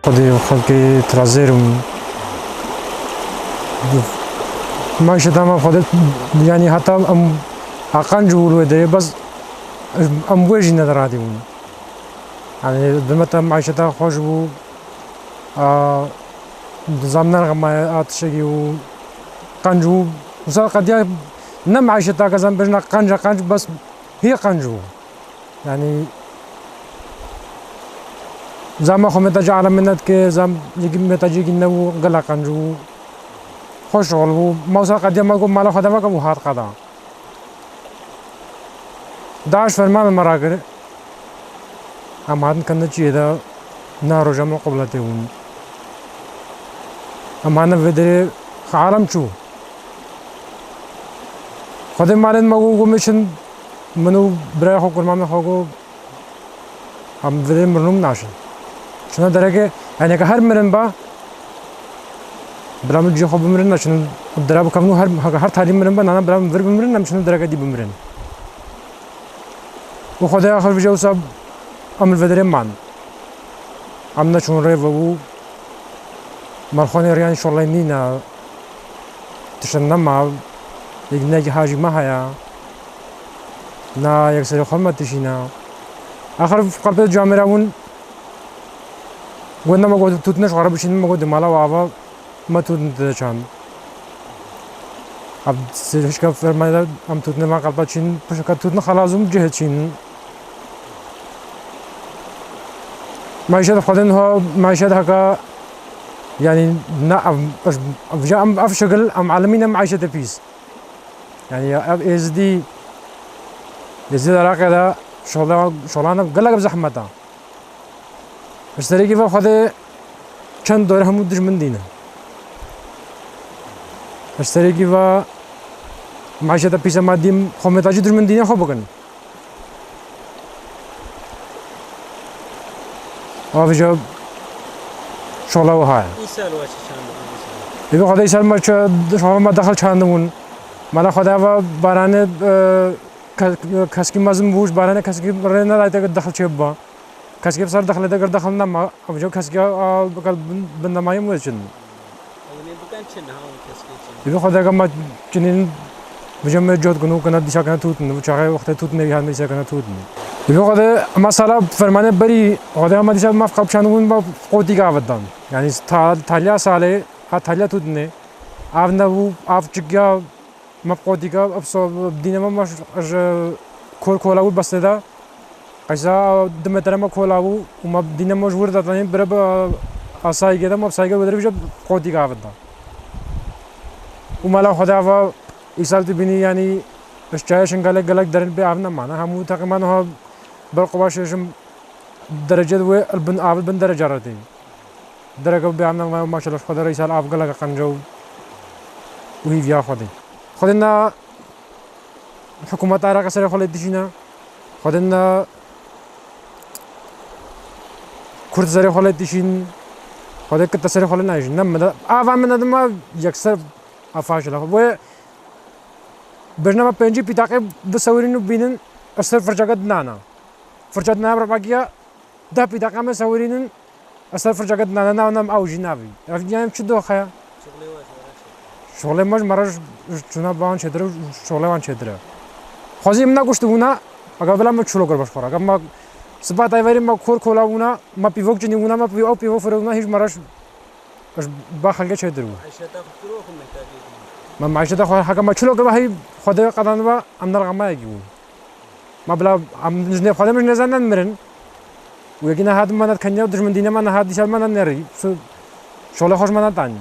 خودی خلقی ترازیرم معیشت هم خودت یعنی حتی اقان جولو ده بس وجی نداریم یعنی دمت معیشت خوش بو زمانه غما آتشگی و قنجو مثلا قدیا نه معیشت که زن بجنا قنج بس هی قنجو یعنی زمان خو متجعل منت که زم یکی متجیگی نو گلا قنجو خوش حال و موسا قدیم ما کو مالا خدمه که هات قدا داش فرمان مرا کرد هم هاتن کنده چیه دا نارو جمع قبلته اون هم هانه ودره عالم چو خدای مالن مگو گمیشن منو برای خو کرمان خو هم ودره مرنوم ناشن شنا درگه یعنی که هر مرن با برام جی خو بمرن نشون دراب کمنو هر تعلیم مرن با نانا برام ور بمرن نمیشن درگه دی بمرن و خدای آخر بجاو سب عمل ودره من عم نشون ری و مرخانه ریان شغلی نینا تشنم ما یک نگی حاجی ما هیا نا یک سری خدمت تشینا آخر قلب جامعه اون گونا ما گفت توتنش خراب بشین ما گفت مالا و آوا ما توتن چند اب سرش که فرمایده هم توتن ما قلب چین پس که توتن خلاصم جهت چین معیشت خودن ها معیشت هکا یعنی نه وجا ام اف شغل ام عالمین معیشت پیس یعنی از دی علاقه دا شغلانه گلگ زحمته اشتري كيف خذ چند دوره همو دشمن دينه اشتري كيف معيشة بيسا ماديم خو متاجي دشمن دينه خو بكن وافجا شغله وهاي يسال واش چند يبقى خذ يسال ما شغله ما دخل چندمون مالا خدا بارانه کسکی مزم بوش بارانه کسکی رنه رايته دخل چبا کسی که سر دخل دگر دخل نما ابجو کسی که بکل بندمایی موجود اونه بکن چه نه اون کسی چه یه خدا که ما چنین بجام جود کنو کنه دیشا کنه توتن و چاقه وقت توتن نگیان میشه کنه توتن یه خدا مسئله فرمانه بری خدا ما دیشا ما فقط چندون با قوتی که آوردن یعنی تالیا ساله تالیا توتنه آفنده و آف چگیا ما قوتی که اب دینم ما کولا بود بسته دا قیزا دمتر ما کولاو و ما دینه مجبور دادیم برای با آسایی کردم ما سایه بدری بجا قوتی که آورد و مالا خدا و ایسال تبینی یعنی اشتهای شنگال گلک درن به آب نمانه همو تقریبا ها برقباششم درجه و البن آب بن درجه رتی درجه به آب نمانه ماشاءالله خدا را ایسال آب گلک قنجو و هی ویا خودنا حکومت عراق سر خالد دیشینا خودنا کرد سر خالد دیشین خدا کت سر خالد نایشین نم آوام من ندم یکسر افاشله و برنامه پنجی پیتاقه بسورینو بینن اثر فرجگت نانا فرجگت نانا برپاکیا ده پیتاقه ما سورینن اثر فرجگت نانا نام اوجی ناوی افجانم چه دو خیا شغله ماش مرا چونا بان چدر شغله وان چدر خوازی من نگوشت اونا اگر ولی ما چلو کر باش خورا اگر ما سبات ایوری ما کور کولا اونا ما پیوک چنی اونا ما پیوک فرونا هیچ مراش با خلقه چدر او ما معیشت خو حاجه ما چلو کر هی خدا قدان با امدال غما یگیو ما بلا ام نزنه خدا مش نزنن مرن و یکی نه هاد من کنیا دشمن دینه من هاد دیشال من نری شغله خوش من تانی